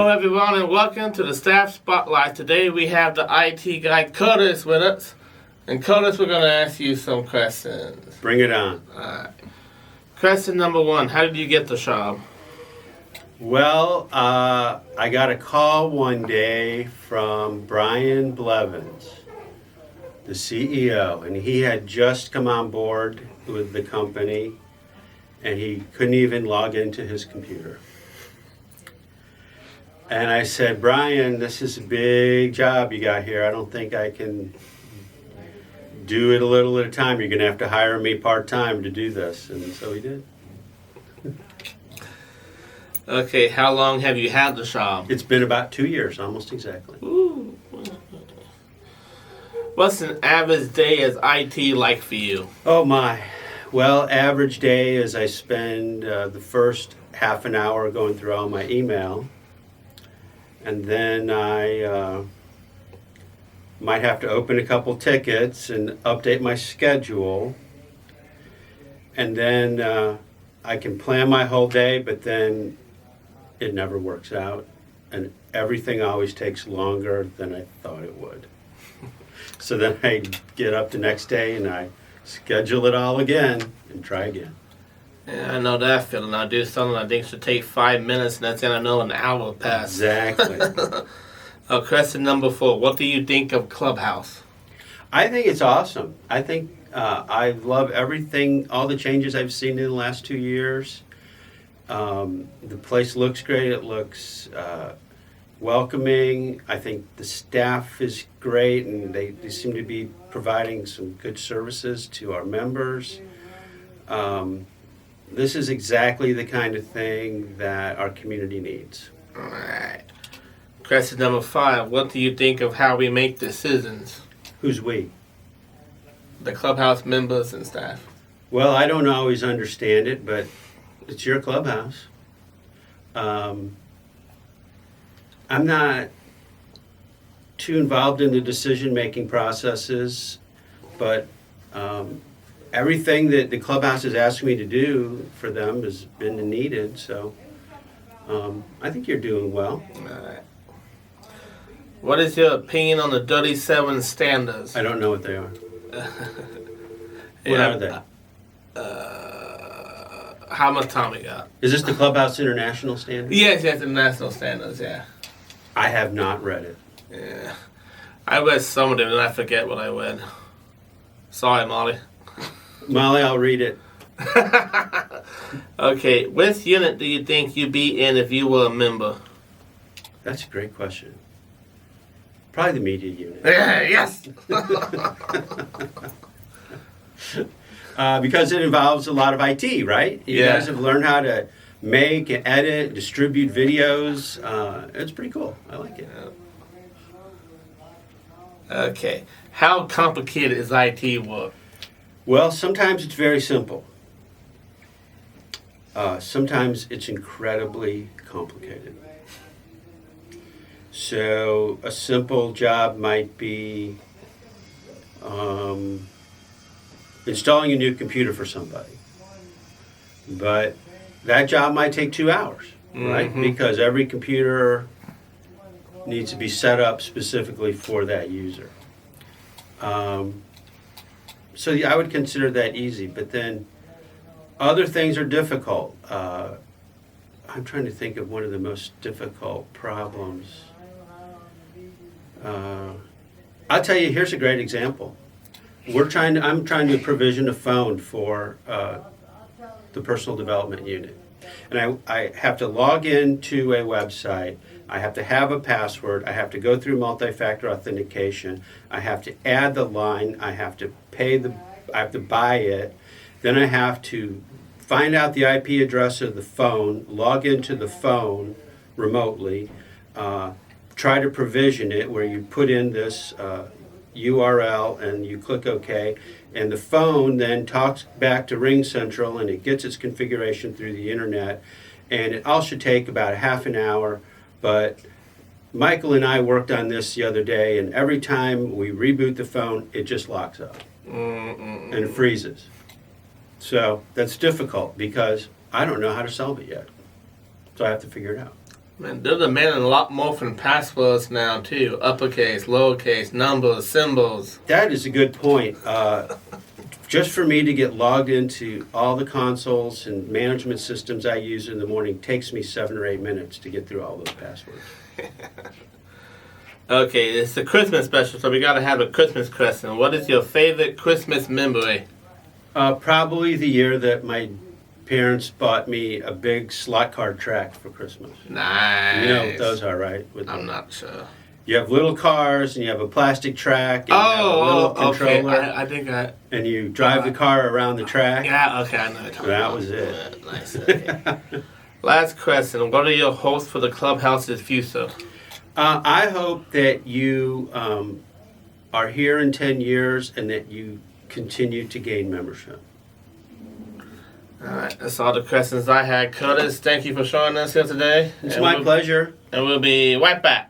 Hello everyone and welcome to the Staff Spotlight. Today we have the IT guy Curtis with us. And Curtis, we're going to ask you some questions. Bring it on. Alright. Question number one, how did you get the job? Well, I got a call one day from Brian Blevins, the CEO, and he had just come on board with the company and he couldn't even log into his computer. And I said, Brian, this is a big job you got here. I don't think I can do it a little at a time. You're going to have to hire me part-time to do this. And so he did. Okay, how long have you had the job? It's been about 2 years, almost exactly. Ooh. What's an average day as IT like for you? Oh my. Well, average day is I spend the first half an hour going through all my email. And then I might have to open a couple tickets and update my schedule. And then I can plan my whole day, but then it never works out. And everything always takes longer than I thought it would. So then I get up the next day and I schedule it all again and try again. Yeah, I know that feeling. I do something I think should take 5 minutes, and that's I know an hour passed. Exactly. Question number 4. What do you think of Clubhouse? I think it's awesome. I think I love everything, all the changes I've seen in the last 2 years. The place looks great. It looks welcoming. I think the staff is great, and they seem to be providing some good services to our members. This is exactly the kind of thing that our community needs. All right. Question number 5. What do you think of how we make decisions? Who's we? The clubhouse members and staff. Well, I don't always understand it, but it's your clubhouse. I'm not too involved in the decision-making processes, but everything that the clubhouse has asked me to do for them has been needed, so I think you're doing well. All right. What is your opinion on the 37 standards? I don't know what they are. What are they? How much time we got? Is this the Clubhouse International Standard? Yes, the national standards, yeah. I have not read it. Yeah. I read some of them and I forget what I read. Sorry, Molly. Molly, I'll read it. Okay, which unit do you think you'd be in if you were a member? That's a great question. Probably the media unit. Yes! Because it involves a lot of IT, right? You Yeah. guys have learned how to make and edit, distribute videos. It's pretty cool. I like it. Okay, how complicated is IT work? Well, sometimes it's very simple. Sometimes it's incredibly complicated. So a simple job might be installing a new computer for somebody. But that job might take 2 hours, right? Mhm. Because every computer needs to be set up specifically for that user. So yeah, I would consider that easy, but then other things are difficult. I'm trying to think of one of the most difficult problems. I'll tell you, here's a great example. I'm trying to provision a phone for the personal development unit. And I have to log into a website. I have to have a password. I have to go through multi-factor authentication. I have to add the line. I have to I have to buy it. Then I have to find out the IP address of the phone, log into the phone remotely, try to provision it where you put in this URL and you click OK, and the phone then talks back to Ring Central and it gets its configuration through the internet, and it all should take about half an hour, but Michael and I worked on this the other day, and every time we reboot the phone, it just locks up and it freezes. So that's difficult because I don't know how to solve it yet. So I have to figure it out. Man, they're demanding a lot more from passwords now too. Uppercase, lowercase, numbers, symbols. That is a good point. Just for me to get logged into all the consoles and management systems I use in the morning takes me 7 or 8 minutes to get through all those passwords. Okay, it's the Christmas special, so we gotta have a Christmas question. What is your favorite Christmas memory? Probably the year that my parents bought me a big slot card track for Christmas. Nice. You know what those are, right? I'm not sure. You have little cars, and you have a plastic track, and you have a little controller, okay. I think and you drive the car around the track. Yeah, okay, I know what you're talking That about. was it. Nice. Okay. Last question. What are your hopes for the clubhouse's future? I hope that you are here in 10 years and that you continue to gain membership. All right, that's all the questions I had. Curtis, thank you for joining us here today. It's my pleasure. And we'll be right back.